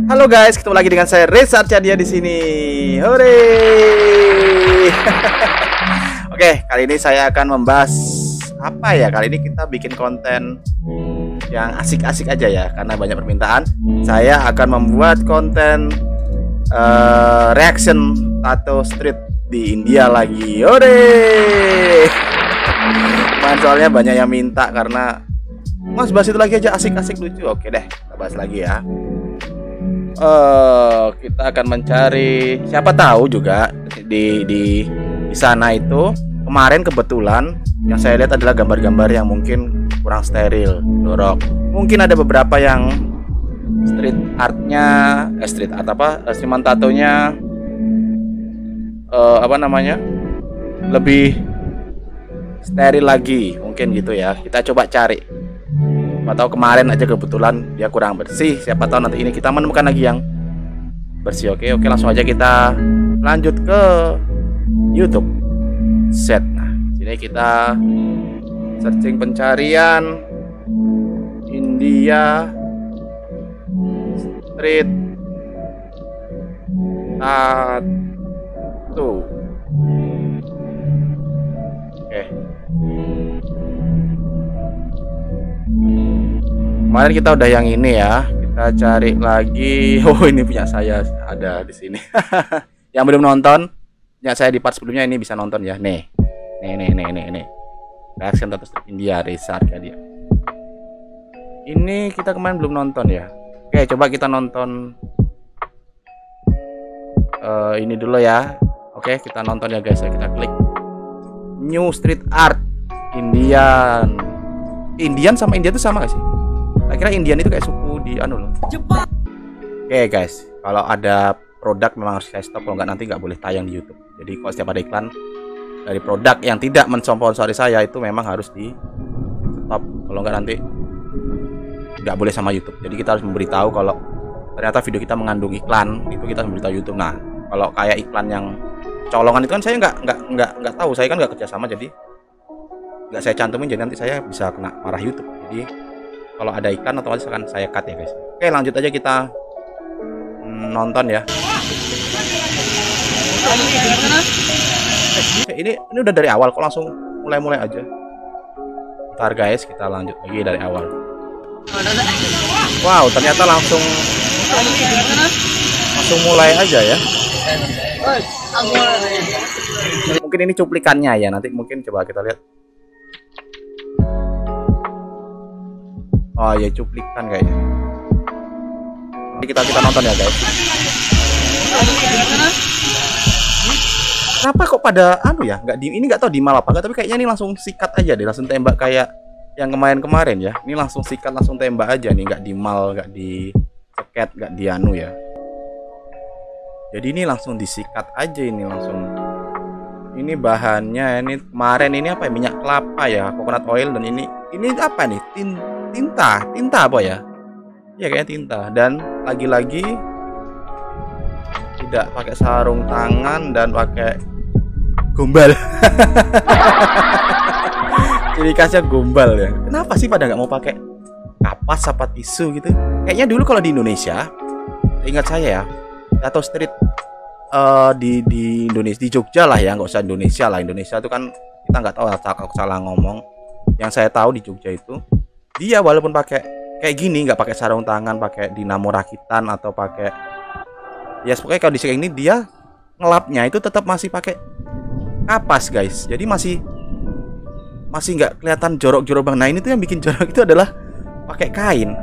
Halo guys, ketemu lagi dengan saya Reza Arcadia di sini. Hore. Oke, kali ini saya akan membahas apa ya? Kali ini kita bikin konten yang asik-asik aja ya, karena banyak permintaan. Saya akan membuat konten reaction tato street di India lagi. Hore. Soalnya banyak yang minta karena Mas bahas itu lagi aja, asik-asik lucu. Oke deh, kita bahas lagi ya. Kita akan mencari, siapa tahu juga di sana itu kemarin kebetulan yang saya lihat adalah gambar-gambar yang mungkin kurang steril, dorok. Mungkin ada beberapa yang street artnya, street art apa, seniman tatonya apa namanya, lebih steril lagi, mungkin gitu ya. Kita coba cari. Siapa tahu kemarin aja kebetulan dia kurang bersih, siapa tahu nanti ini kita menemukan lagi yang bersih. Oke, langsung aja kita lanjut ke YouTube set. Nah, sini kita searching pencarian India street tattoo. Oke. Kemarin kita udah yang ini ya. Kita cari lagi. Oh, ini punya saya ada di sini. Yang belum nonton, ya saya di part sebelumnya ini bisa nonton ya. Nih. Reaction tato street India Reza Arcadia. Ini kita kemarin belum nonton ya. Oke, coba kita nonton ini dulu ya. Oke, kita nonton ya guys. Kita klik New Street Art Indian sama India itu sama gak sih? Saya kira Indian itu kayak suku di anu loh. Oke guys, kalau ada produk memang harus saya stop, kalau nggak nanti nggak boleh tayang di YouTube. Jadi kalau setiap ada iklan dari produk yang tidak mensponsori saya itu memang harus di stop. Kalau nggak nanti nggak boleh sama YouTube. Jadi kita harus memberitahu kalau ternyata video kita mengandung iklan, itu kita harus memberitahu YouTube. Nah, kalau kayak iklan yang colongan itu kan saya nggak tahu, saya kan nggak kerjasama, jadi nggak saya cantumin, jadi nanti saya bisa kena marah YouTube. Jadi kalau ada iklan otomatis akan saya cut ya guys. Oke, lanjut aja kita nonton ya. Ini udah dari awal kok, langsung mulai aja. Ntar guys, kita lanjut lagi dari awal. Wow, ternyata langsung mulai aja ya. Mungkin ini cuplikannya ya, nanti mungkin coba kita lihat. Oh ya, cuplikan kayaknya. Kita nonton ya guys. Kenapa kok pada anu ya? Ini nggak tahu di mal apa, tapi kayaknya ini langsung sikat aja deh, langsung tembak kayak yang kemarin ya. Ini langsung sikat, langsung tembak aja nih, nggak di mal, nggak di ceket, nggak di anu ya. Jadi ini langsung disikat aja, ini langsung. Ini bahannya ini kemarin ini apa ya? Minyak kelapa ya, coconut oil, dan ini apa nih? Tinta apa ya? Ya kayaknya tinta. Dan lagi-lagi tidak pakai sarung tangan dan pakai gombal. Ciri khasnya gombal ya. Kenapa sih pada nggak mau pakai kapas apa tisu gitu? Kayaknya dulu kalau di Indonesia, ingat saya ya, tato street di Indonesia, di Jogja lah ya, nggak usah Indonesia lah. Indonesia itu kan kita nggak tahu, aku salah ngomong. Yang saya tahu di Jogja itu dia walaupun pakai kayak gini, nggak pakai sarung tangan, pakai dinamo rakitan atau pakai ya pokoknya kalau di sini ini dia ngelapnya itu tetap masih pakai kapas guys. Jadi masih nggak kelihatan jorok-jorok bang. Nah ini tuh yang bikin jorok itu adalah pakai kain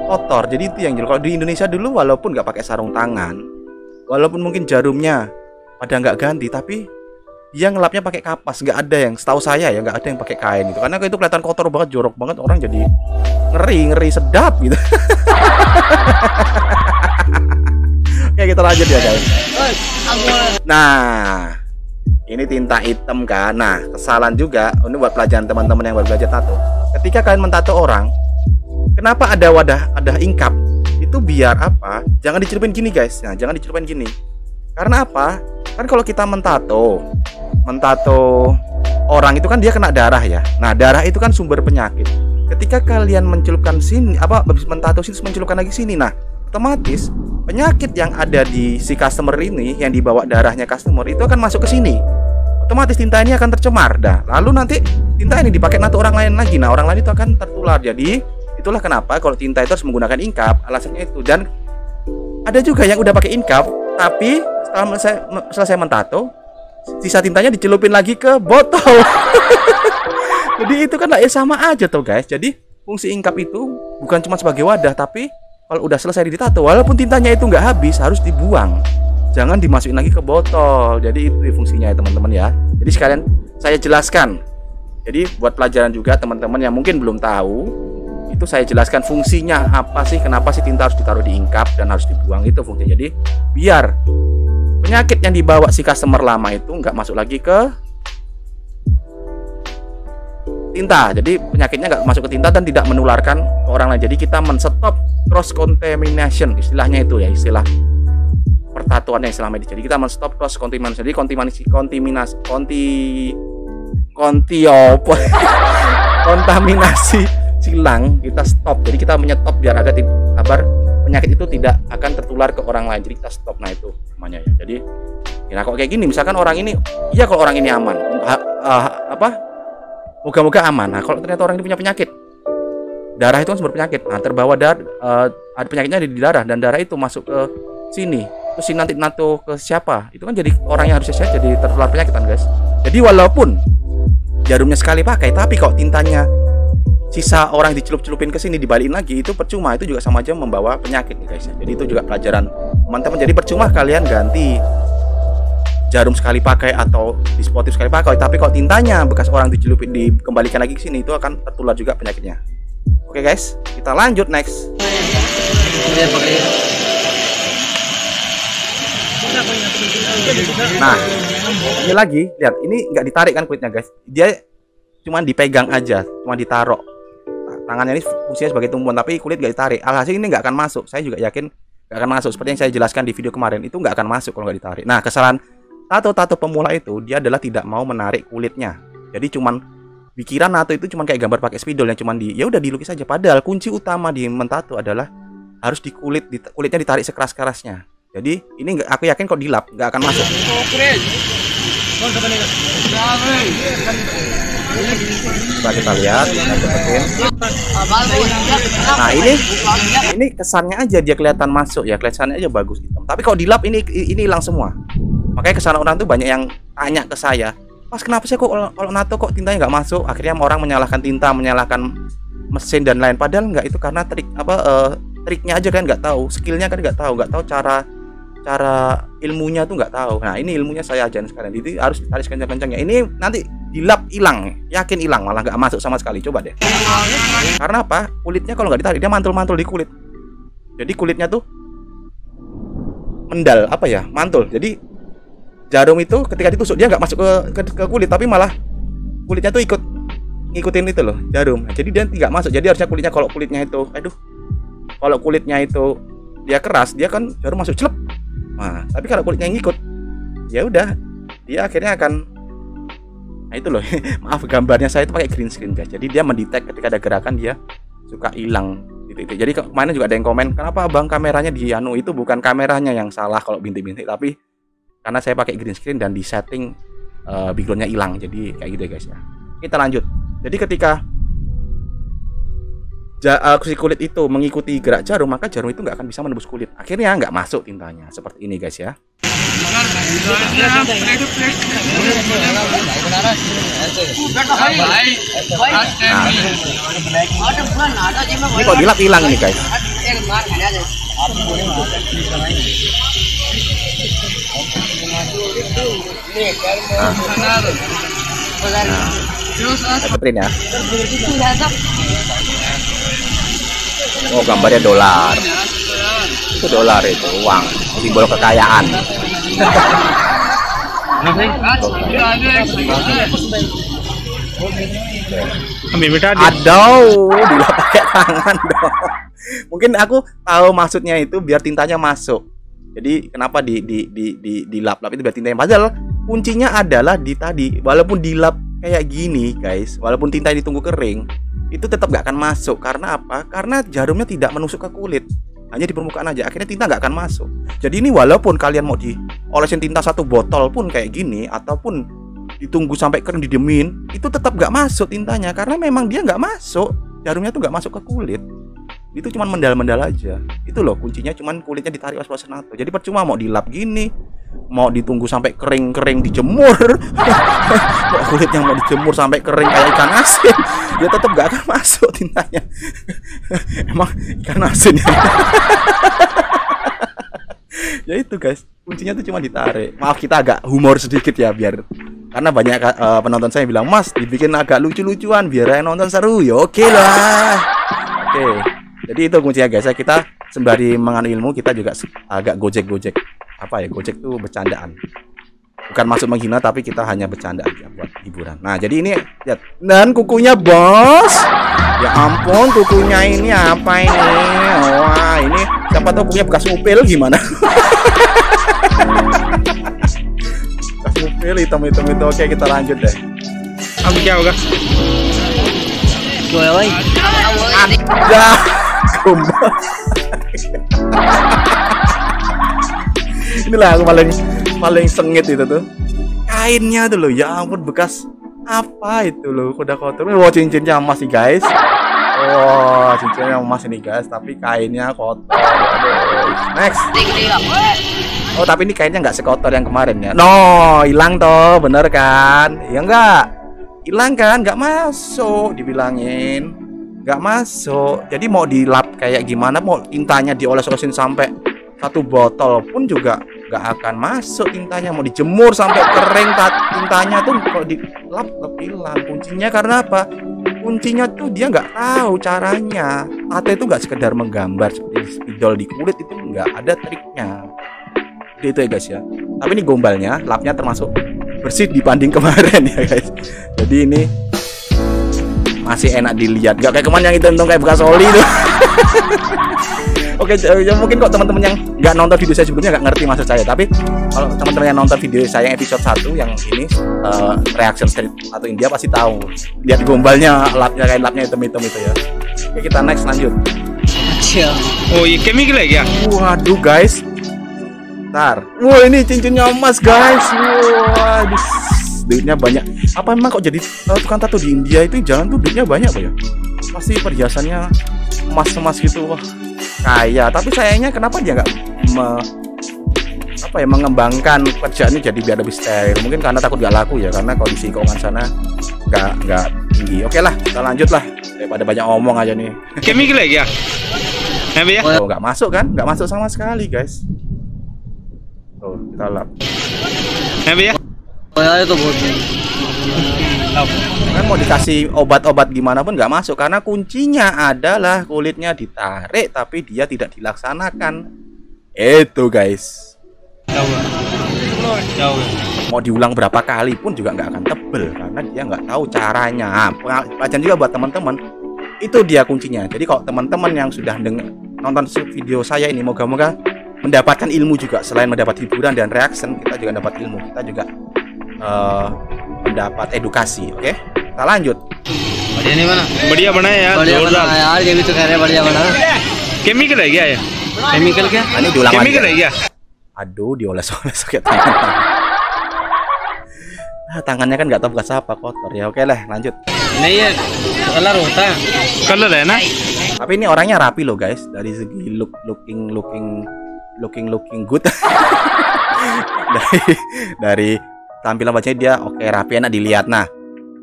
kotor. Jadi itu yang jorok. Kalau di Indonesia dulu walaupun nggak pakai sarung tangan, walaupun mungkin jarumnya pada nggak ganti, tapi dia ngelapnya pakai kapas. Nggak ada yang, setahu saya ya, nggak ada yang pakai kain itu, karena itu kelihatan kotor banget, jorok banget, orang jadi ngeri sedap gitu. Oke, kita lanjut ya guys. Nah, ini tinta hitam kan. Nah, kesalahan juga ini buat pelajaran teman-teman yang baru belajar tato. Ketika kalian mentato orang, kenapa ada ingkap? Itu biar apa? Jangan dicelupin gini guys. Nah, jangan dicelupin gini. Karena apa? Kan kalau kita mentato orang itu kan dia kena darah ya. Nah, darah itu kan sumber penyakit. Ketika kalian mencelupkan sini, mentato sini, mencelupkan lagi sini. Nah, otomatis penyakit yang ada di si customer ini, yang dibawa darahnya customer itu akan masuk ke sini. Otomatis tinta ini akan tercemar dah. Lalu nanti tinta ini dipakai nato orang lain lagi. Nah, orang lain itu akan tertular. Jadi itulah kenapa kalau tinta itu harus menggunakan inkap, alasannya itu. Dan ada juga yang udah pakai inkap, tapi setelah selesai mentato, sisa tintanya dicelupin lagi ke botol. Jadi itu kan sama aja tuh guys. Jadi fungsi inkap itu bukan cuma sebagai wadah, tapi kalau udah selesai ditato, walaupun tintanya itu nggak habis, harus dibuang. Jangan dimasukin lagi ke botol. Jadi itu fungsinya ya teman-teman ya. Jadi sekalian saya jelaskan. Jadi buat pelajaran juga teman-teman yang mungkin belum tahu, itu saya jelaskan fungsinya apa sih, kenapa sih tinta harus ditaruh di inkap dan harus dibuang, itu fungsinya. Jadi biar penyakit yang dibawa si customer lama itu nggak masuk lagi ke tinta. Jadi penyakitnya nggak masuk ke tinta dan tidak menularkan ke orang lain. Jadi kita men-stop cross contamination, istilahnya itu ya, istilah pertatuan yang selama ini. Jadi kita men-stop cross contamination. Jadi kontaminasi silang kita stop. Jadi kita menyetop biar agar penyakit itu tidak akan tertular ke orang lain. Jadi kita stop. Nah itu namanya ya. Jadi ya kok kayak gini, misalkan orang ini, iya kalau orang ini aman, moga-moga aman. Nah kalau ternyata orang ini punya penyakit, darah itu kan sumber penyakit. Nah terbawa ada penyakitnya di darah, dan darah itu masuk ke sini, terus si nanti nato ke siapa, itu kan jadi orang yang harusnya sehat jadi tertular penyakit kan guys. Jadi walaupun jarumnya sekali pakai, tapi kok tintanya sisa orang dicelup-celupin ke sini, dibalikin lagi, itu percuma. Itu juga sama aja membawa penyakit nih guys. Jadi itu juga pelajaran teman-teman. Jadi percuma kalian ganti jarum sekali pakai atau dispositif sekali pakai, tapi kalau tintanya bekas orang dicelupin dikembalikan lagi ke sini, itu akan tertular juga penyakitnya. Oke guys, kita lanjut next. Nah, ini lagi, lihat, ini nggak ditarik kan kulitnya guys, dia cuma dipegang aja, cuma ditaruh. Tangannya ini fungsinya sebagai tumpuan, tapi kulit nggak ditarik. Alhasil ini nggak akan masuk. Saya juga yakin nggak akan masuk. Seperti yang saya jelaskan di video kemarin, itu nggak akan masuk kalau nggak ditarik. Nah, kesalahan tato pemula itu, dia adalah tidak mau menarik kulitnya. Jadi cuman pikiran nato itu cuman kayak gambar pakai spidol yang cuman ya udah dilukis aja. Padahal kunci utama di mentato adalah harus kulitnya ditarik sekeras-kerasnya. Jadi ini aku yakin kok dilap nggak akan masuk. Coba kita lihat, nah ini kesannya aja dia kelihatan masuk ya, kelihatannya aja bagus hitam. Tapi kalau dilap ini hilang semua. Makanya kesalahan orang tuh banyak yang tanya ke saya, Mas kenapa sih kok kalau nato kok tintanya nggak masuk? Akhirnya orang menyalahkan tinta, menyalahkan mesin dan lain. Padahal nggak, itu karena triknya aja kan nggak tahu, skillnya kan nggak tahu cara ilmunya tuh nggak tahu. Nah ini ilmunya saya ajarin sekarang. Jadi harus ditarik kencang-kencangnya. Ini nanti dilap hilang, yakin hilang, malah nggak masuk sama sekali. Coba deh. Karena apa? Kulitnya kalau nggak ditarik dia mantul-mantul di kulit. Jadi kulitnya tuh mendal, mantul. Jadi jarum itu ketika ditusuk dia nggak masuk ke kulit, tapi malah kulitnya tuh ngikutin itu loh jarum. Nah, jadi dia tidak masuk. Jadi harusnya kalau kulitnya itu dia keras, dia kan jarum masuk celep. Nah, tapi kalau kulitnya ngikut, ya udah, dia akhirnya akan, nah itu loh. Maaf, gambarnya saya itu pakai green screen guys. Jadi dia mendetek ketika ada gerakan dia suka hilang gitu. Jadi kemarin juga ada yang komen, kenapa bang kameranya di itu bukan kameranya yang salah kalau bintik-bintik, tapi karena saya pakai green screen dan di setting backgroundnya hilang. Jadi kayak gitu ya guys ya. Kita lanjut. Jadi ketika si kulit itu mengikuti gerak jarum, maka jarum itu nggak akan bisa menembus kulit. Akhirnya nggak masuk tintanya. Seperti ini guys ya. Ini kok dilap hilang ini guys. Seperti ini ya. Oh gambarnya dolar. Itu dolar, itu uang, simbol kekayaan. Aduh, dilap pakai tangan dong. Mungkin aku tahu maksudnya itu biar tintanya masuk. Jadi kenapa dilap-lap itu biar tintanya. Padahal kuncinya adalah walaupun dilap kayak gini guys, walaupun tinta ditunggu kering, itu tetap gak akan masuk. Karena apa? Karena jarumnya tidak menusuk ke kulit. hanya di permukaan aja, akhirnya tinta nggak akan masuk. Jadi ini walaupun kalian mau diolesin tinta 1 botol pun kayak gini, ataupun ditunggu sampai kering didiemin, itu tetap nggak masuk tintanya, karena memang dia nggak masuk, jarumnya tuh nggak masuk ke kulit. Itu cuman mendal-mendal aja. Itu loh kuncinya, cuman kulitnya ditarik oleh fosfonato. Jadi percuma mau dilap gini, mau ditunggu sampai kering-kering dijemur, mau kulit yang mau dijemur sampai kering kayak ikan asin, dia tetap gak akan masuk tintanya. Emang ikan asin ya. Ya itu guys, kuncinya tuh cuma ditarik. Maaf kita agak humor sedikit ya, biar karena banyak penonton saya bilang, Mas dibikin agak lucu-lucuan biar yang nonton seru. Ya oke lah. Oke. Jadi itu kuncinya guys. Kita sembari menganu ilmu, kita juga agak gojek-gojek. Apa ya, gojek tuh bercandaan, bukan maksud menghina, tapi kita hanya bercanda aja buat hiburan. Nah jadi ini lihat, dan kukunya bos, ya ampun, kukunya ini apa ini? Wah ini siapa tahu punya bekas upil gimana? Bekas upil hitam-hitam itu. Oke kita lanjut deh. Abi क्या होगा? Ada kumbang. Inilah aku paling sengit itu tuh, kainnya tuh loh, ya ampun, bekas apa itu loh, udah kotor. Wah cincinnya emas sih guys, wah cincinnya emas ini guys, tapi kainnya kotor. Aduh. Next. Oh tapi ini kainnya nggak sekotor yang kemarin ya. No, hilang toh, bener kan? Ya enggak, hilang kan, nggak masuk, dibilangin nggak masuk. Jadi mau dilap kayak gimana, mau tintanya dioles-olesin sampai 1 botol pun juga nggak akan masuk tintanya. Mau dijemur sampai kering tintanya tuh kalau dilap hilang. Kuncinya karena apa? Kuncinya tuh dia nggak tahu caranya. Tato itu nggak sekedar menggambar seperti spidol di kulit, itu nggak ada triknya. Jadi itu ya guys ya. Tapi ini gombalnya, lapnya termasuk bersih dibanding kemarin ya guys. Jadi ini masih enak dilihat, nggak kayak kemarin yang itu kayak bekas oli tuh. Oke, ya mungkin kok teman-teman yang nggak nonton video saya sebelumnya nggak ngerti maksud saya. Tapi kalau teman-teman yang nonton video saya episode 1 yang ini reaction street atau India pasti tahu. Lihat gombalnya, lapnya kayak lapnya hitam-hitam itu ya. Oke, kita next lanjut. Oh ये chemical है क्या? Waduh guys, ntar. Wah ini cincinnya emas guys. Wah, duitnya banyak. Apa memang kok jadi tukang tato di India itu jangan tuh duitnya banyak apa ya? Pasti perhiasannya emas-emas gitu. Wah kaya, tapi sayangnya kenapa dia nggak mengembangkan kerjaannya jadi biar lebih steril? Mungkin karena takut nggak laku ya, karena kondisi keuangan sana nggak tinggi. Oke lah, kita lanjut lah daripada banyak omong aja nih. Chemical है क्या? है भैया? Oh nggak masuk kan? Nggak masuk sama sekali guys. Tuh kita lap. है भैया? itu Kan mau dikasih obat-obat gimana pun nggak masuk, karena kuncinya adalah kulitnya ditarik tapi dia tidak dilaksanakan. Itu guys. Mau diulang berapa kali pun juga nggak akan tebel karena dia nggak tahu caranya. Pelajaran juga buat teman-teman. Itu dia kuncinya. Jadi kalau teman-teman yang sudah nonton video saya ini, moga-moga mendapatkan ilmu juga. Selain mendapat hiburan dan reaction, kita juga dapat ilmu. Kita juga mendapat edukasi. Oke, kita lanjut. बढ़िया नहीं बना? बढ़िया बना है यार, जोरदार यार, ये भी तो कह रहे हैं बढ़िया बना। केमिकल है क्या ये? केमिकल क्या? Ini diulang lagi. केमिकल है क्या? Aduh, dioles-oles kayak tangan. Tangannya kan nggak tahu bekas apa, kotor ya. Oke lah, lanjut. नहीं ये कलर होता है। कलर है ना? Tapi ini orangnya rapi loh guys, dari segi looking good. dari tampilan wajahnya dia oke, rapi, enak dilihat. Nah,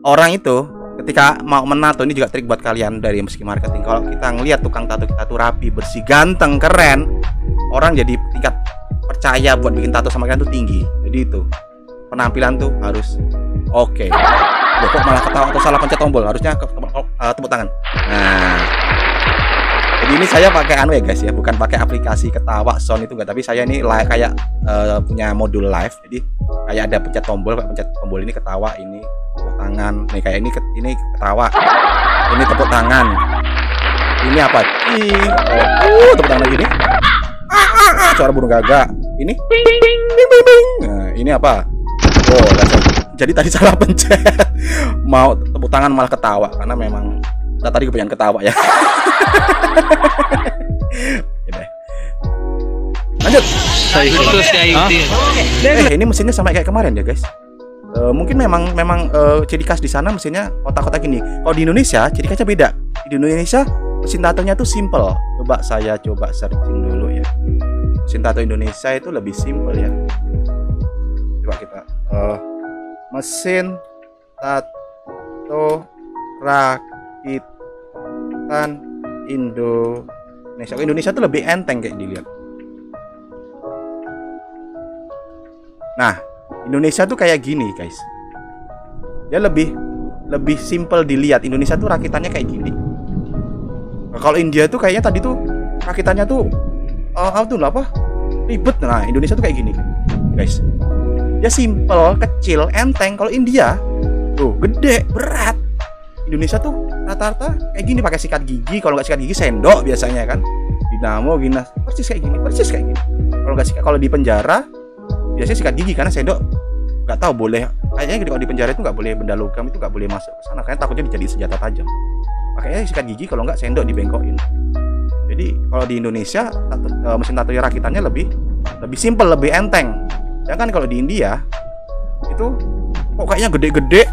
orang itu ketika mau menato, ini juga trik buat kalian dari meski marketing. Kalau kita ngelihat tukang tato kita tuh rapi, bersih, ganteng, keren, orang jadi tingkat percaya buat bikin tato sama kalian tuh tinggi. Jadi itu penampilan tuh harus oke. Loh, kok malah ketawa atau salah pencet tombol? Harusnya tepuk tangan. Nah, jadi ini saya pakai anu ya guys ya, bukan pakai aplikasi ketawa sound itu enggak, tapi saya ini kayak punya modul live. Jadi kayak ada pencet tombol, kayak pencet tombol ini ketawa, ini tepuk tangan. Nih kayak ini ketawa. Ini tepuk tangan. Ini apa? Tepuk tangan lagi nih. Suara burung gagak. Ini. Nah, ini apa? Oh, jadi tadi salah pencet. Mau tepuk tangan malah ketawa karena memang tadi kebanyakan ketawa ya. lanjut. itu sih Ini mesinnya sama kayak kemarin ya guys. Mungkin memang ciri khas di sana mesinnya kotak-kotak gini. Kalau di Indonesia ciri khasnya beda. Di Indonesia mesin tatonya tuh simple. Saya coba searching dulu ya. Mesin tato Indonesia itu lebih simple ya. Coba kita mesin tato rakitan Indonesia. Indonesia tuh lebih enteng kayak dilihat. Nah, Indonesia tuh kayak gini guys. Dia lebih simple dilihat. Indonesia tuh rakitannya kayak gini. Nah, kalau India tuh kayaknya tadi tuh rakitannya tuh apa? Ribet. Nah, Indonesia tuh kayak gini guys. Dia simple, kecil, enteng. Kalau India tuh gede, berat. Indonesia tuh rata-rata kayak gini, pakai sikat gigi. Kalau nggak sikat gigi sendok biasanya kan. Dinamo gini, persis kayak gini. Kalau nggak sikat, kalau di penjara biasanya sikat gigi karena sendok nggak tahu boleh. Kayaknya kalau di penjara itu nggak boleh, benda logam itu nggak boleh masuk ke sana karena takutnya dijadi senjata tajam. Makanya sikat gigi, kalau nggak sendok dibengkokin. Jadi kalau di Indonesia mesin tato rakitannya lebih simple, lebih enteng. Sedangkan kalau di India itu kok kayaknya gede-gede.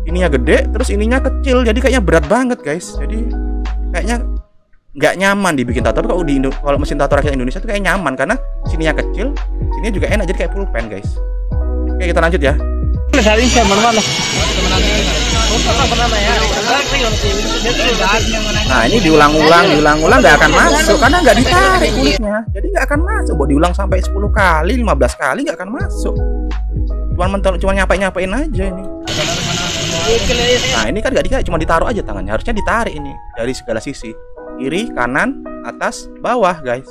Ininya gede, terus ininya kecil, jadi kayaknya berat banget guys. Jadi kayaknya nggak nyaman dibikin tato. Tapi kalau mesin tato rakyat Indonesia tuh kayak nyaman karena sininya kecil, sininya juga enak, jadi kayak pulpen guys. Oke, kita lanjut ya. Nah, ini diulang-ulang nggak akan masuk karena nggak ditarik kulitnya. Jadi nggak akan masuk. Buat diulang sampai 10 kali, 15 kali nggak akan masuk. Cuma nyapain aja ini. Nah, ini kan nggak cuma ditaruh aja tangannya, harusnya ditarik ini dari segala sisi, kiri, kanan, atas, bawah, guys.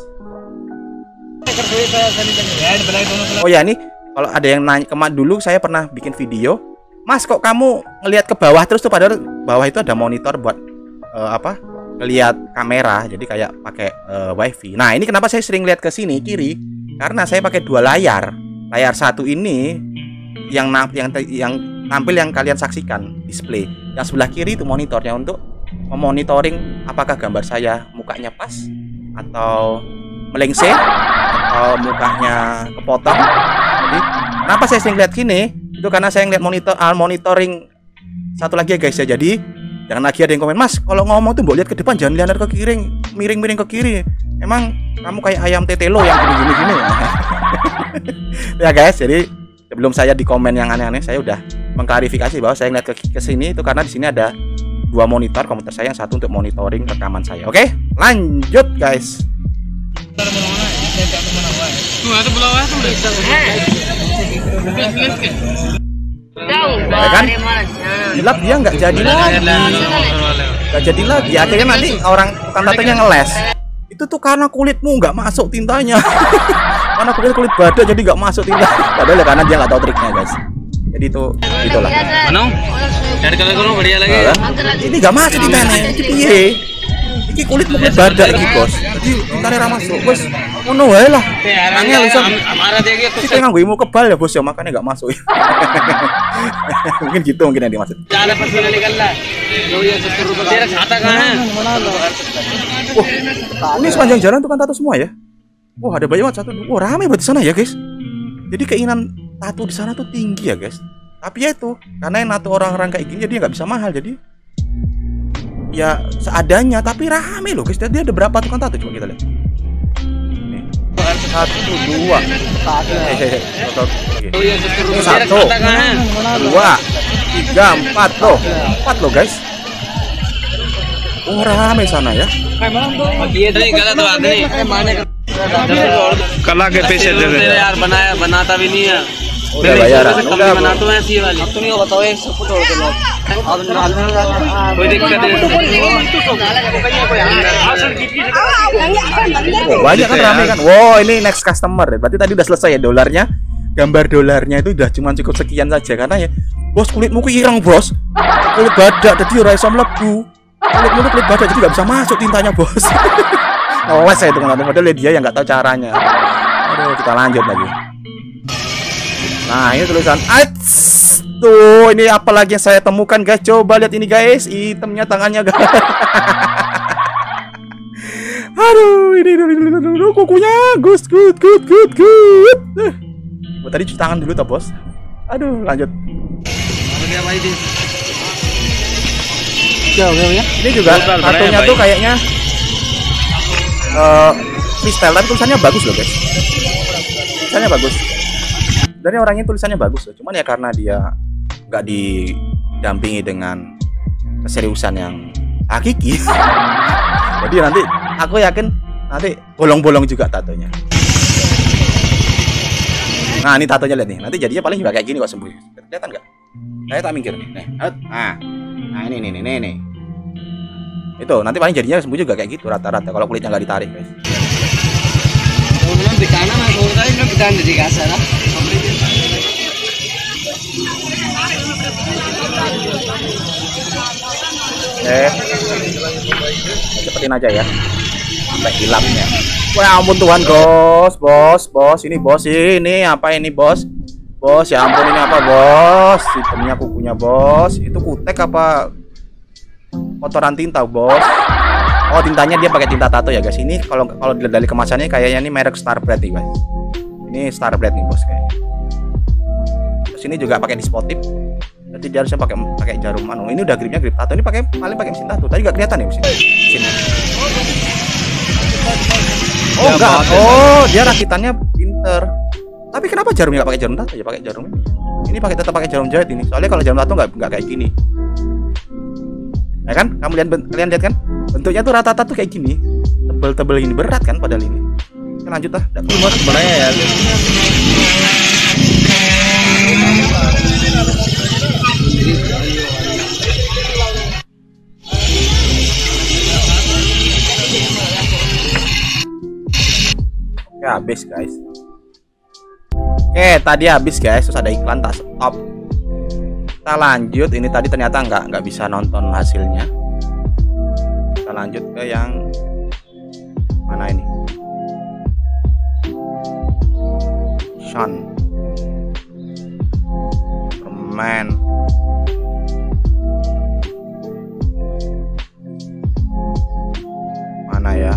Oh ya, ini kalau ada yang nanya, dulu saya pernah bikin video, Mas kok kamu ngelihat ke bawah terus tuh, padahal bawah itu ada monitor buat ngelihat kamera, jadi kayak pakai wifi. Nah, ini kenapa saya sering lihat ke sini kiri? Karena saya pakai 2 layar. Layar satu ini yang tampil yang kalian saksikan, display. Yang sebelah kiri itu monitornya untuk memonitoring apakah gambar saya mukanya pas atau melengseng atau mukanya kepotong. Jadi kenapa saya sering lihat gini? Itu karena saya ngeliat monitoring satu lagi ya guys ya. Jadi jangan lagi ada yang komen, Mas kalau ngomong tuh mbok lihat ke depan, jangan lihat ke kiri, miring ke kiri. Emang kamu kayak ayam tetelo yang gini-gini ya. Ya guys, jadi sebelum saya di komen yang aneh-aneh, saya udah mengklarifikasi bahwa saya ngeliat ke sini itu karena di sini ada 2 monitor komputer saya, yang satu untuk monitoring rekaman saya. Oke, lanjut guys. Ya kan? Gelap dia nggak jadi lagi. Akhirnya nanti orang tukang tatonya ngeles. Itu tuh karena kulitmu nggak masuk tintanya. Karena kulit badan jadi nggak masuk tinta. Padahal ya karena dia nggak tahu triknya guys. Jadi itulah. Mano, cari kalau बढ़िया lagi. Ini nggak masuk tintanya. Ini piye? Ini kulit badan iki bos. Jadi tintanya ra masuk. Bos, ngono wae lah. Angel iso. Kita nganggo ilmu kebal ya bos ya, makanya nggak masuk. Mungkin gitu mungkin yang dimaksud. Ini sepanjang jalan tukang tato semua ya. Wah, ada banyak banget satu. Wah, ramai banget di sana ya guys. Jadi keinginan tato di sana tuh tinggi ya guys. Tapi ya itu karena yang nato orang-orang kayak gini jadi nggak bisa mahal, jadi ya seadanya. Tapi rame loh guys. Jadi ada berapa tukang tato, coba kita lihat. Nih, 1, 2. 1, 2, 3, 4 loh. 4 loh guys. Oh, rame sana ya. कला के पैसे दे दे यार बनाता भी नहीं है। Udah bayaran. उनका बनाता हूँ ऐसी वाली। अब तुम ये बताओ एक सब कुछ और दो। अब कोई दिक्कत नहीं। Oh, banyak kan, rame kan. Wow, ini next customer. Berarti tadi udah selesai ya dolarnya. Gambar dolarnya itu udah cuma cukup sekian saja karena ya, bos kulitmu ireng bos. Kulit badak jadi ora iso mlebu. Kulit badak jadi nggak bisa masuk tintanya bos. Ngeles saya itu teman-teman, padahal dia yang nggak tahu caranya. Aduh, kita lanjut lagi. Nah, ini tulisan Ats. Tuh, ini apa lagi yang saya temukan guys? Coba lihat ini guys, itemnya tangannya guys. Aduh, ini kukunya good. Tadi cuci tangan dulu toh bos. Aduh, lanjut. Apa ini? Jauh ya. Ini juga tatonya tuh kayaknya freestyle, tapi tulisannya bagus loh guys. Tulisannya bagus. Dari orangnya tulisannya bagus loh. Cuman ya karena dia nggak didampingi dengan keseriusan yang hakiki. Jadi nanti aku yakin nanti bolong-bolong juga tatonya. Nah ini tatonya lihat nih. Nanti jadinya paling juga kayak gini kok sembuh. Kelihatan nggak? Saya tak mikir nih. Nah ini. Itu nanti paling jadinya sembuh juga kayak gitu rata-rata kalau kulitnya nggak ditarik guys. Kemudian bitana masuk tadi kan bitana di kasar lah. Cepetin aja ya sampai hilangnya. Wah ampun Tuhan bos ini apa ini bos ya ampun ini apa bos, hitamnya kukunya bos, itu kutek apa kotoran tinta bos? Oh tintanya dia pakai tinta tato ya guys. Ini kalau dari kemasannya kayaknya ini merek Starbread nih guys. Ini Starbread nih bos kayaknya. Terus ini juga pakai dispotif. Jadi dia harusnya pakai jarum anu. Ini udah gripnya grip tato. Ini paling pakai mesin tato. Tadi nggak kelihatan ya mesinnya. Oh enggak. Oh dia rakitannya pinter. Tapi kenapa jarumnya nggak pakai jarum tato ya? Pakai jarum ini. Ini tetap pakai jarum jahit ini. Soalnya kalau jarum tato nggak kayak gini. Ya kan? Kalian lihat kan? Bentuknya tuh rata-rata tuh kayak gini. Tebel-tebel ini berat kan padahal ini. Kita lanjut lah. Sebenarnya ya. Oke, habis guys. Oke, tadi habis guys. Terus ada iklan, tak stop. Kita lanjut. Ini tadi ternyata nggak bisa nonton hasilnya. Kita lanjut ke yang mana ini? Sean permen. Mana ya?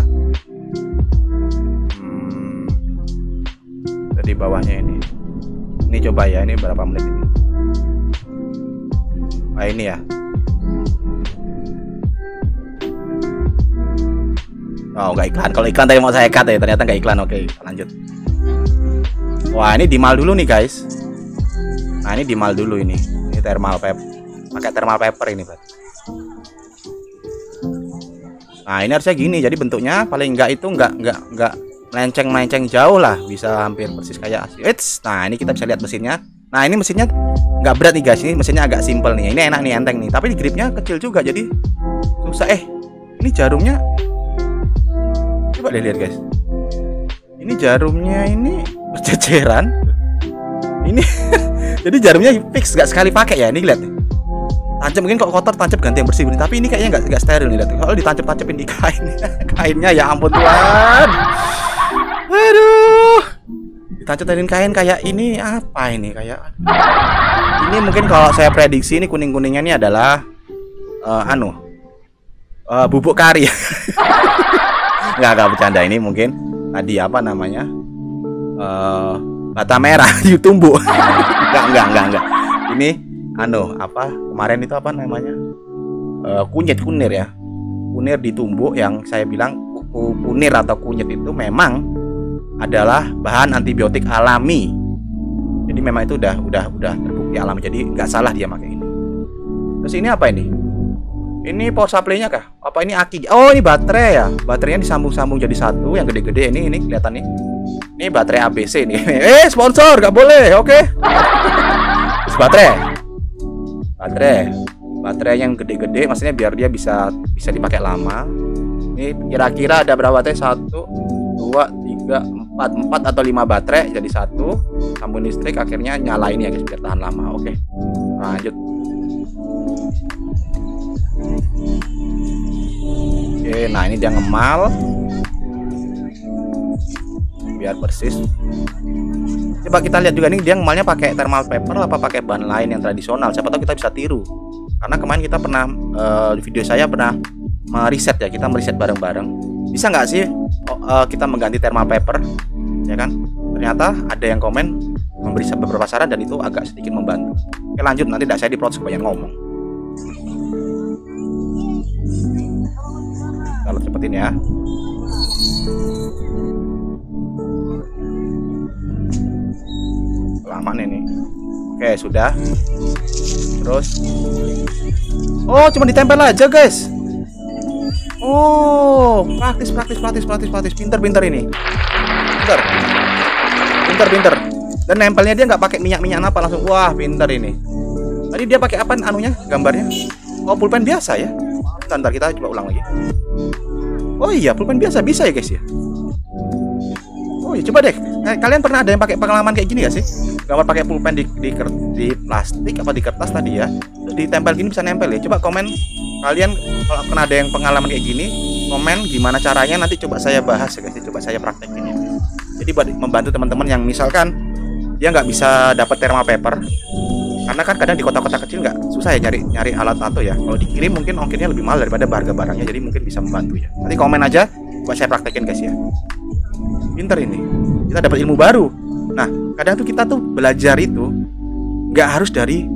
Di bawahnya ini. Ini coba ya, ini berapa menit ini? Ah ini ya. Oh nggak iklan. Kalau iklan tadi mau saya cut ya, ternyata nggak iklan. Oke, lanjut. Wah ini dimal dulu nih guys. Nah ini dimal dulu ini. Ini thermal paper. Pakai thermal paper ini Pak. Nah ini harusnya gini. Jadi bentuknya paling nggak itu nggak melenceng jauh lah, bisa hampir persis kayak asli. Nah ini kita bisa lihat mesinnya. Nah ini mesinnya nggak berat nih guys. Ini mesinnya agak simpel nih. Ini enak nih, enteng nih. Tapi gripnya kecil juga, jadi susah. Ini jarumnya. Coba deh lihat guys. Ini jarumnya ini berceceran. Ini jadi jarumnya fix, nggak sekali pakai ya. Ini lihat nih. Tancap mungkin kok kotor, tancap ganti yang bersih. Tapi ini kayaknya nggak steril nih lihat. Kalau ditancap-tancapin di kain, kainnya ya ampun Tuhan. Aduh, ditancap-tancapin kain kayak ini apa ini kayak? Ini mungkin kalau saya prediksi ini kuning-kuningnya ini adalah bubuk kari. Nggak bercanda, ini mungkin tadi apa namanya bata merah ditumbuk. Enggak. Ini apa kemarin itu apa namanya kunir ya, kunir ditumbuk. Yang saya bilang kunir atau kunyit itu memang adalah bahan antibiotik alami. Jadi memang itu udah terbukti alami. Jadi nggak salah dia pakai ini. Terus ini apa ini? Ini power supply-nya kah? Apa ini aki? Oh ini baterai ya. Baterainya disambung-sambung jadi satu. Yang gede-gede ini kelihatan nih. Ini baterai ABC nih. Sponsor nggak boleh. Oke. Terus baterai yang gede-gede, maksudnya biar dia bisa dipakai lama. Ini kira-kira ada berapa baterai? 1, 2, 3, 4 atau 5 baterai jadi satu, sambung listrik, akhirnya nyalain ya guys biar tahan lama. Oke, lanjut. Oke, nah ini dia ngemal biar persis. Coba kita lihat juga nih dia ngemalnya pakai thermal paper apa pakai bahan lain yang tradisional. Siapa tahu kita bisa tiru. Karena kemarin kita pernah di video saya pernah meriset ya, kita meriset bareng-bareng. bisa nggak sih kita mengganti thermal paper, ya kan? Ternyata ada yang komen memberi beberapa saran dan itu agak sedikit membantu. Oke, lanjut, nanti tidak saya diprotes kebanyakan ngomong. Kalau cepetin ya. Lama nih. Oke, sudah. Terus, oh, cuma ditempel aja, guys. Oh, praktis. Pinter ini. Pinter. Dan nempelnya dia nggak pakai minyak apa, langsung. Wah, pinter ini. Tadi dia pakai apa anunya, gambarnya? Oh, pulpen biasa ya. Ntar kita coba ulang lagi. Oh iya, pulpen biasa bisa ya, guys ya. Oh iya, coba deh. Kalian pernah ada yang pakai pengalaman kayak gini gak sih? Gambar pakai pulpen di plastik apa di kertas tadi ya, ditempel gini bisa nempel ya. Coba komen kalian kalau pernah ada yang pengalaman kayak gini, komen gimana caranya, nanti coba saya bahas ya guys, coba saya praktekin ya. Jadi buat membantu teman-teman yang misalkan dia nggak bisa dapat thermal paper, karena kan kadang di kota-kota kecil nggak susah ya nyari alat tato ya. Kalau dikirim mungkin ongkirnya lebih mahal daripada harga barangnya, jadi mungkin bisa membantu ya. Nanti komen aja, coba saya praktekin guys ya. Pinter ini, kita dapat ilmu baru. Nah, kadang tuh kita tuh belajar itu nggak harus dari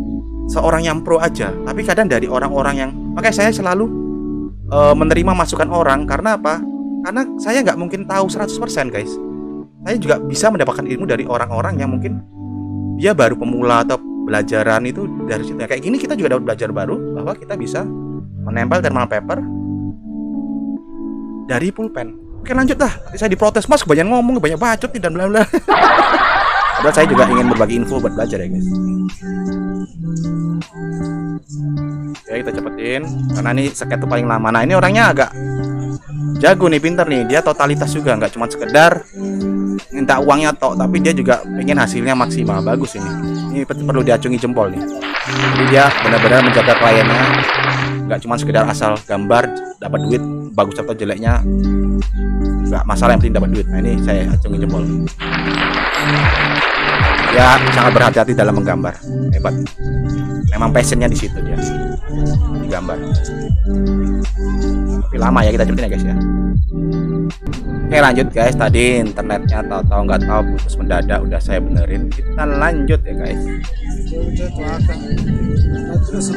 seorang yang pro aja, tapi kadang dari orang-orang yang, makanya saya selalu menerima masukan orang. Karena apa? Karena saya nggak mungkin tahu 100% guys. Saya juga bisa mendapatkan ilmu dari orang-orang yang mungkin dia baru pemula atau belajaran itu dari situ. Kayak gini kita juga dapat belajar baru bahwa kita bisa menempel thermal paper dari pulpen. Oke, lanjut lah. Saya diprotes, Mas kebanyakan ngomong, banyak bacot dan bla bla. Padahal saya juga ingin berbagi info buat belajar ya guys. Oke, kita cepetin karena ini sket tuh paling lama. Nah, ini orangnya agak jago nih, pinter nih. Dia totalitas juga, nggak cuma sekedar minta uangnya tok, tapi dia juga pengen hasilnya maksimal. Bagus ini. Ini perlu diacungi jempol nih. Jadi dia benar-benar menjaga kliennya, nggak cuma sekedar asal gambar dapat duit, bagus atau jeleknya nggak masalah, yang penting dapat duit. Nah, ini saya acungi jempol. Ya, sangat berhati-hati dalam menggambar. Hebat. Memang passionnya di situ dia, di gambar. Tapi lama ya, kita cepetin ya guys ya. Oke, lanjut guys. Tadi internetnya tahu nggak tahu putus mendadak, udah saya benerin. Kita lanjut ya guys.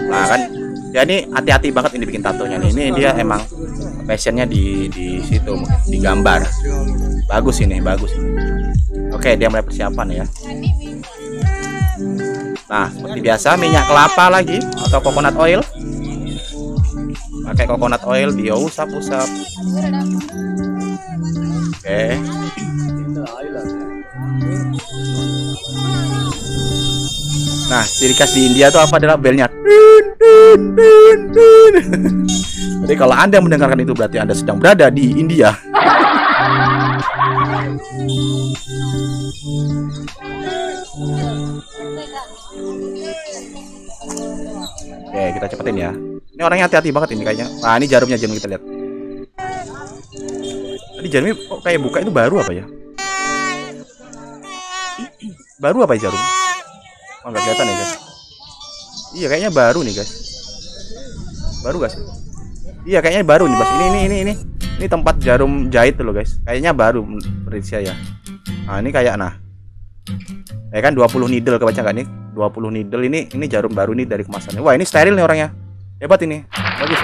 Nah kan, ya ini hati-hati banget ini bikin tatonya nih. Ini dia emang passionnya di situ, di gambar. Bagus ini, bagus. Oke, dia mulai persiapan ya. Nah, seperti biasa minyak kelapa lagi atau coconut oil. Pakai coconut oil, dia usap-usap. Oke. Nah, ciri khas di India itu apa? Adalah belnya. Jadi kalau Anda mendengarkan itu berarti Anda sedang berada di India. Oke, kita cepetin ya. Ini orangnya hati-hati banget ini kayaknya. Nah, ini jarumnya, jarum kita lihat. Tadi jarumnya kok kayak buka, itu baru apa ya? Baru apa ya jarum? Oh, nggak kelihatan ya guys. Iya, kayaknya baru nih guys. Baru gak sih? Iya, kayaknya baru nih, Bos. Ini tempat jarum jahit tuh loh guys. Kayaknya baru menurut saya. Nah, ini kayak ya kan 20 needle, kebaca nggak nih? 20 needle ini jarum baru nih dari kemasannya. Wah, ini steril nih orangnya. Hebat ini. Bagus.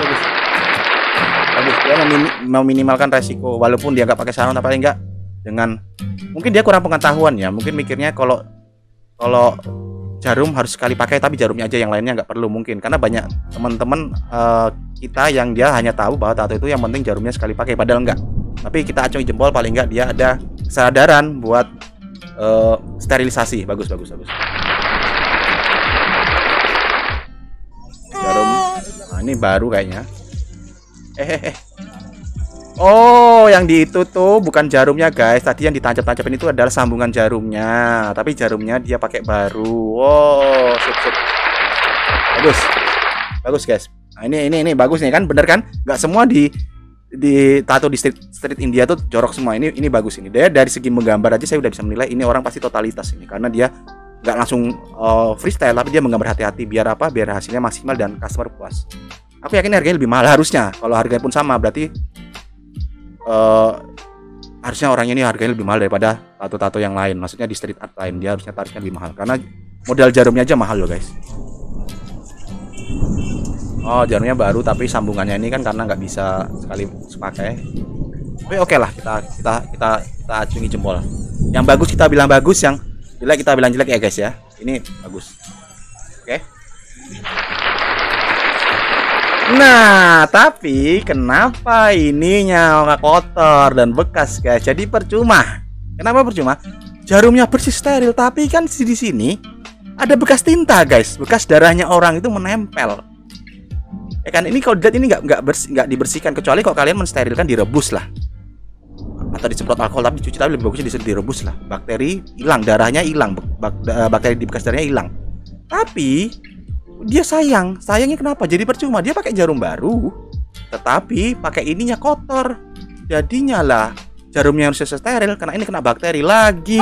Dia meminimalkan resiko walaupun dia nggak pakai sarung, tapi enggak dengan mungkin dia kurang pengetahuan ya. Mungkin mikirnya kalau jarum harus sekali pakai, tapi jarumnya aja, yang lainnya nggak perlu mungkin. Karena banyak teman-teman kita yang dia hanya tahu bahwa tato itu yang penting jarumnya sekali pakai, padahal enggak. Tapi kita acungi jempol, paling enggak dia ada kesadaran buat sterilisasi. Bagus. Jarum. Nah, ini baru kayaknya. Oh, yang di itu tuh bukan jarumnya guys. Tadi yang ditancap-tancapin itu adalah sambungan jarumnya, tapi jarumnya dia pakai baru. Wow, sip. Bagus guys. Nah, ini bagus nih kan, bener kan? Nggak semua di tato di street India tuh jorok semua. Ini bagus ini. Dia dari segi menggambar aja saya udah bisa menilai ini orang pasti totalitas ini, karena dia nggak langsung freestyle, tapi dia menggambar hati-hati. Biar apa? Biar hasilnya maksimal dan customer puas. Aku yakin harganya lebih mahal harusnya. Kalau harganya pun sama berarti harusnya orangnya ini harganya lebih mahal daripada tato-tato yang lain. Maksudnya di street art lain dia harusnya tarifnya lebih mahal karena modal jarumnya aja mahal loh guys. Oh, jarumnya baru tapi sambungannya ini kan karena nggak bisa sekali pakai. Tapi oke lah, kita acungi jempol. Yang bagus kita bilang bagus, yang jelek kita bilang jelek ya guys ya. Ini bagus. Oke. Nah, tapi kenapa ininya kotor dan bekas guys? Jadi percuma. Kenapa percuma? Jarumnya bersih steril, tapi kan di sini ada bekas tinta guys, bekas darahnya orang itu menempel. Ya kan, ini kalau dilihat ini nggak dibersihkan, kecuali kalau kalian mensterilkan direbus lah atau disemprot alkohol, tapi dicuci, tapi lebih bagusnya direbus lah. Bakteri hilang, darahnya hilang, bakteri di bekas darahnya hilang. Tapi dia sayangnya kenapa? Jadi percuma, dia pakai jarum baru, tetapi pakai ininya kotor. Jadinya lah jarumnya harus steril karena ini kena bakteri lagi.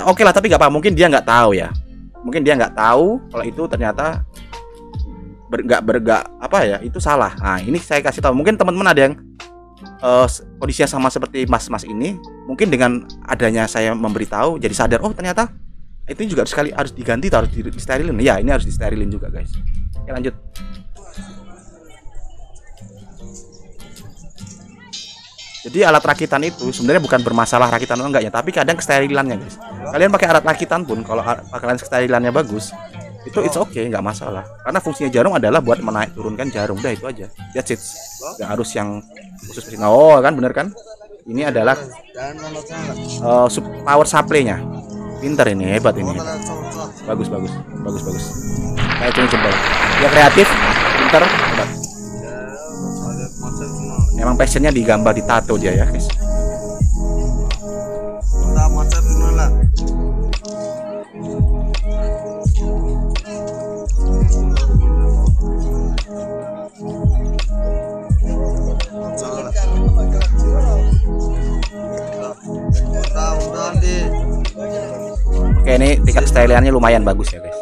Oke lah, tapi nggak apa, mungkin dia nggak tahu ya. Mungkin dia nggak tahu kalau itu ternyata apa ya, itu salah. Nah, ini saya kasih tahu. Mungkin teman-teman ada yang kondisinya sama seperti mas-mas ini. Mungkin dengan adanya saya memberitahu, jadi sadar, oh ternyata itu juga harus diganti, harus disterilin. Ya, ini harus disterilin juga guys. Oke, lanjut. Jadi alat rakitan itu sebenarnya bukan bermasalah rakitan atau enggaknya, tapi kadang kesterilannya guys. Kalian pakai alat rakitan pun kalau kalian kesterilannya bagus, itu it's okay, nggak masalah. Karena fungsinya jarum adalah buat menaik turunkan jarum, udah itu aja. That's it. Nggak harus yang khusus. Oh kan, bener kan? Ini adalah power supply-nya. Pinter ini, hebat ini. Bagus. Kayak cuma jempol. Dia kreatif, pinter, hebat. Emang passionnya digambar, ditato dia ya guys. Oke, ini tingkat styliannya lumayan bagus ya guys.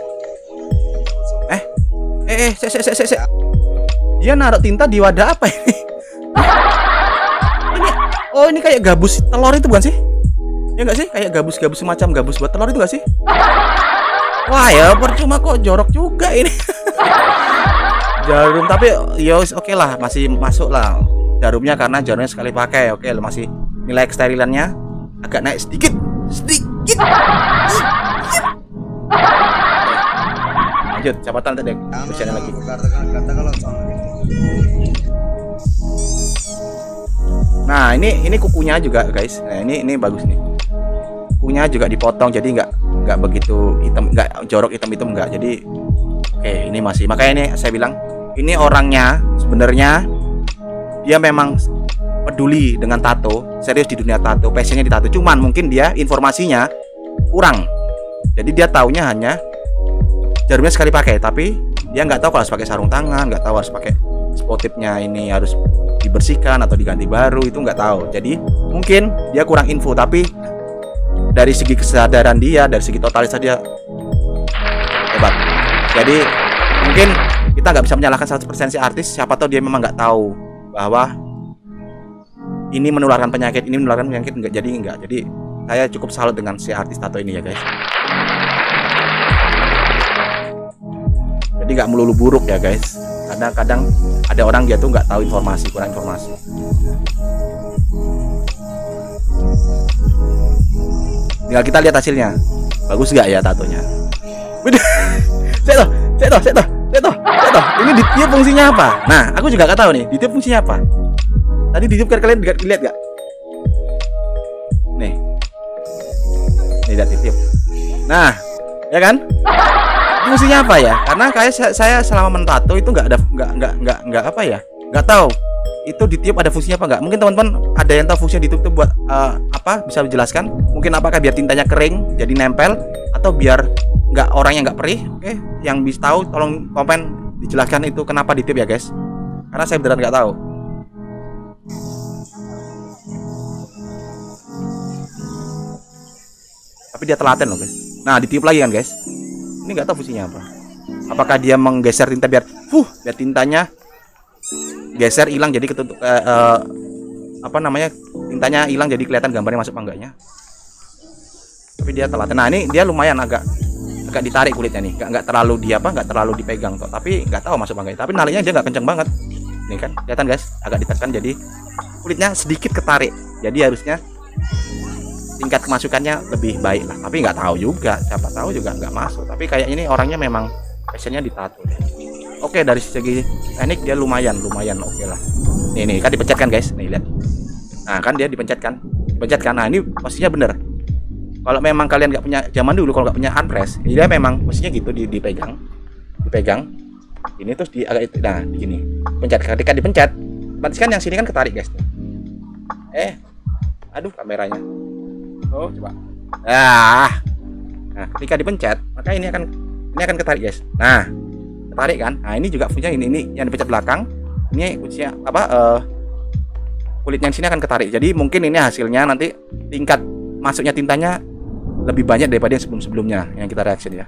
Dia naruh tinta di wadah apa ini? Ini kayak gabus telur itu bukan sih? Ya nggak sih? Kayak gabus semacam gabus buat telur itu nggak sih? Wah ya, percuma kok, jorok juga ini. Jarum, tapi ya oke lah, masih masuk lah jarumnya karena jarumnya sekali pakai. Oke, masih nilai kesterilannya agak naik sedikit. Lanjut, capatan tadi berjalan lagi. Nah, ini kukunya juga guys. Nah, ini bagus nih. Kukunya juga dipotong jadi nggak begitu hitam, nggak jorok hitam nggak. Jadi oke, ini masih. Makanya ini saya bilang ini orangnya sebenarnya dia memang peduli dengan tato, serius di dunia tato, passionnya di tato. Cuman mungkin dia informasinya kurang. Jadi dia taunya hanya jarumnya sekali pakai, tapi dia nggak tahu kalau harus pakai sarung tangan, nggak tahu harus pakai spotipnya ini harus dibersihkan atau diganti baru, itu nggak tahu. Jadi mungkin dia kurang info, tapi dari segi kesadaran dia, dari segi totalitas dia hebat. Jadi mungkin kita nggak bisa menyalahkan 100% si artis. Siapa tahu dia memang nggak tahu bahwa ini menularkan penyakit, enggak. Jadi saya cukup salut dengan si artis tato ini ya guys. Jadi nggak melulu buruk ya guys. Kadang-kadang ada orang dia tuh nggak tahu informasi, kurang informasi. Tinggal kita lihat hasilnya, bagus nggak ya tatonya. Saya toh. Ini ditiup fungsinya apa? Nah, aku juga nggak tahu nih ditiup fungsinya apa. Tadi ditiup kalian lihat nggak? Nih lihat ditiup. Nah, ya kan? Fungsinya apa ya? Karena kayak saya selama mentato itu nggak apa ya? Nggak tahu itu ditiup ada fungsinya apa nggak? Mungkin teman-teman ada yang tahu fungsinya ditiup itu buat apa? Bisa dijelaskan? Mungkin apakah biar tintanya kering jadi nempel atau biar nggak orangnya nggak perih? Oke, yang bisa tahu tolong komen dijelaskan itu kenapa ditiup ya guys? Karena saya beneran nggak tahu. Tapi dia telaten loh guys. Nah, ditiup lagi kan guys? Ini nggak tahu fungsinya apa. Apakah dia menggeser tinta biar tintanya geser hilang jadi ketutup apa namanya, tintanya hilang jadi kelihatan gambarnya masuk apa enggaknya. Tapi dia telat. Nah ini dia lumayan agak ditarik kulitnya nih, nggak terlalu nggak terlalu dipegang kok, tapi nggak tahu masuk apa enggak. Tapi nalinya dia nggak kenceng banget. Nih kan kelihatan guys, agak ditekan jadi kulitnya sedikit ketarik. Jadi harusnya tingkat kemasukannya lebih baik lah. Tapi nggak tahu juga, siapa tahu juga nggak masuk. Tapi kayak ini orangnya memang passionnya ditato deh. Oke, dari segi teknik dia lumayan oke lah. Nih kan dipencet kan guys, nih lihat. Nah kan dia dipencet kan. Nah ini posisinya bener. Kalau memang kalian nggak punya, zaman dulu kalau nggak punya armrest, dia memang posisinya gitu, dipegang. Ini terus di agak itu, nah begini. Pencet, ketika dipencet, otomatis kan yang sini kan ketarik guys. Aduh kameranya. Oh coba. Nah ketika dipencet, maka ini akan ketarik guys. Nah ketarik kan. Nah ini juga punya ini yang dipencet belakang. Ini kuncinya kulitnya sini akan ketarik. Jadi mungkin ini hasilnya nanti tingkat masuknya tintanya lebih banyak daripada yang sebelumnya yang kita reaction ya.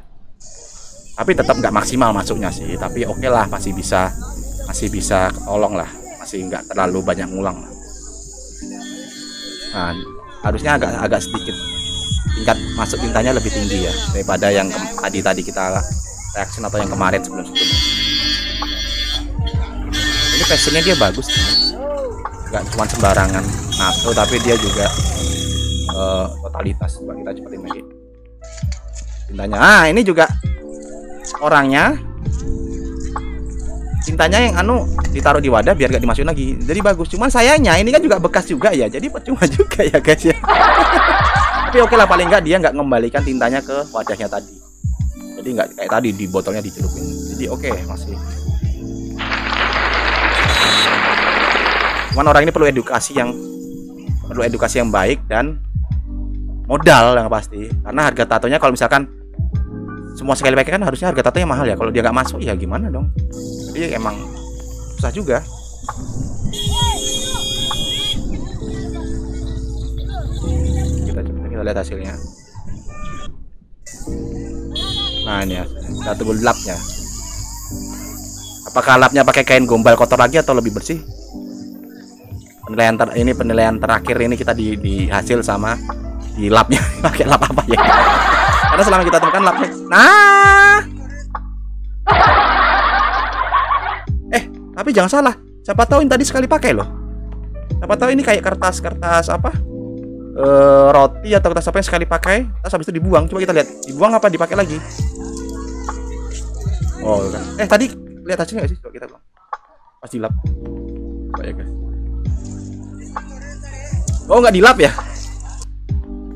Tapi tetap nggak maksimal masuknya sih. Tapi oke lah, masih bisa ketolong lah. Masih nggak terlalu banyak ngulang lah. Nah harusnya agak sedikit tingkat masuk tintanya lebih tinggi ya daripada yang tadi kita reaction atau yang kemarin sebelumnya. Ini passionnya dia bagus, nggak cuma sembarangan nato, tapi dia juga totalitas. Coba kita cepetin lagi tintanya. Ini juga orangnya tintanya yang ditaruh di wadah biar gak dimasukin lagi, jadi bagus. Cuman sayangnya ini kan juga bekas juga ya, jadi percuma juga ya guys ya. Tapi oke lah, paling nggak dia nggak mengembalikan tintanya ke wadahnya tadi, jadi nggak kayak tadi di botolnya dicelupin. Jadi oke, masih. Cuman orang ini perlu edukasi yang baik dan modal yang pasti, karena harga tatonya kalau misalkan semua sekali pakai kan harusnya harga tatonya mahal ya. Kalau dia nggak masuk ya gimana dong? Jadi emang susah juga. Kita lihat hasilnya. Nah ini ya, kita tunggu lapnya. Apakah lapnya pakai kain gombal kotor lagi atau lebih bersih? Penilaian terakhir ini kita di hasil sama di lapnya. Pakai lap apa ya? Karena selama kita temukan lapnya. Nah, tapi jangan salah. Siapa tahu ini tadi sekali pakai loh. Siapa tahu ini kayak kertas apa? Roti atau kertas apa yang sekali pakai, terus habis itu dibuang. Coba kita lihat, dibuang apa dipakai lagi? Oh, kan. Tadi lihat hasilnya nggak sih? Coba kita buang. Pas dilap. Coba ya guys. Oh, nggak dilap ya?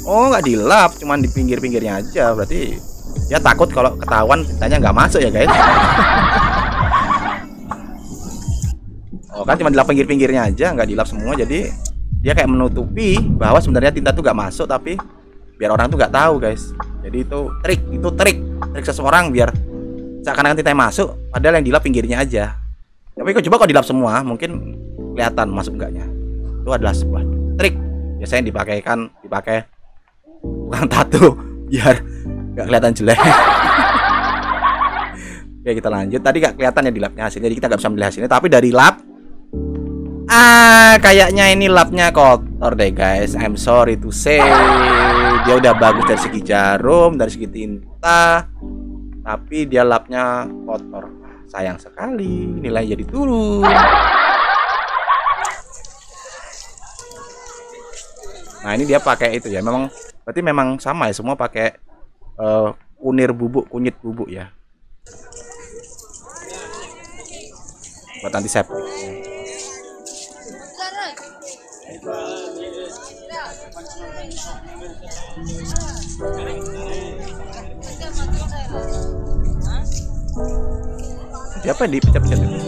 Oh, nggak dilap, cuman di pinggir-pinggirnya aja. Berarti ya takut kalau ketahuan tintanya nggak masuk ya guys. Oh kan, cuma dilap pinggir-pinggirnya aja, nggak dilap semua. Jadi dia kayak menutupi bahwa sebenarnya tinta tuh nggak masuk, tapi biar orang tuh nggak tahu guys. Jadi itu trik seseorang biar seakan-akan tinta masuk, padahal yang dilap pinggirnya aja. Tapi coba kalau dilap semua, mungkin kelihatan masuk enggaknya. Itu adalah sebuah trik biasanya dipakai bukan tato biar nggak kelihatan jelek. Oke, kita lanjut. Tadi nggak kelihatan ya di lapnya hasilnya, jadi kita nggak bisa melihat hasilnya. Tapi dari lap, kayaknya ini lapnya kotor deh guys. I'm sorry to say, dia udah bagus dari segi jarum, dari segi tinta, tapi dia lapnya kotor. Sayang sekali, nilai jadi turun. Nah ini dia pakai itu ya, berarti memang sama ya, semua pakai kunyit bubuk ya, buat antiseptik. Siapa yang dipecah-pecah itu?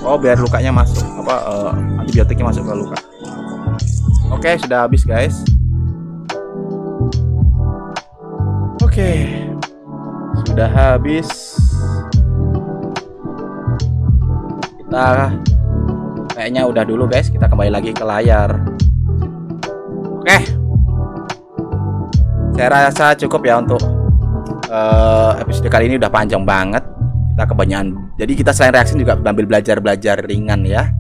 Oh biar lukanya masuk, antibiotiknya masuk ke luka. Oke, sudah habis guys. Oke, sudah habis. Kita kayaknya udah dulu guys. Kita kembali lagi ke layar. Oke, saya rasa cukup ya untuk episode kali ini. Udah panjang banget. Kita kebanyakan. Jadi kita selain reaksi juga sambil belajar ringan ya.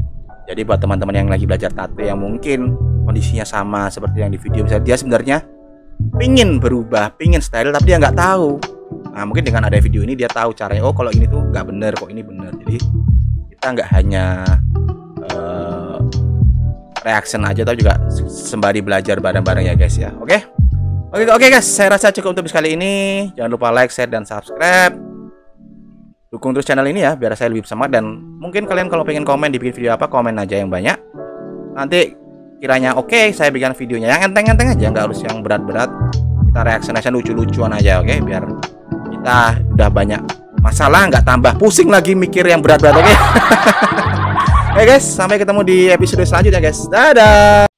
Jadi buat teman-teman yang lagi belajar tato yang mungkin kondisinya sama seperti yang di video, misalnya dia sebenarnya pingin berubah, pingin style tapi dia nggak tahu. Nah mungkin dengan ada video ini dia tahu caranya. Oh kalau ini tuh nggak bener, kok ini bener. Jadi kita nggak hanya reaction aja, tapi juga sembari belajar bareng-bareng ya guys ya. Oke guys, saya rasa cukup untuk kali ini. Jangan lupa like, share, dan subscribe. Dukung terus channel ini ya, biar saya lebih semangat. Dan mungkin kalian kalau pengen komen dibikin video apa, komen aja yang banyak. Nanti kiranya oke, saya bikin videonya yang enteng-enteng aja, nggak harus yang berat-berat. Kita reaction lucu-lucuan aja, oke? Biar kita udah banyak masalah, nggak tambah pusing lagi mikir yang berat-berat, oke? Oke guys, sampai ketemu di episode selanjutnya guys. Dadah.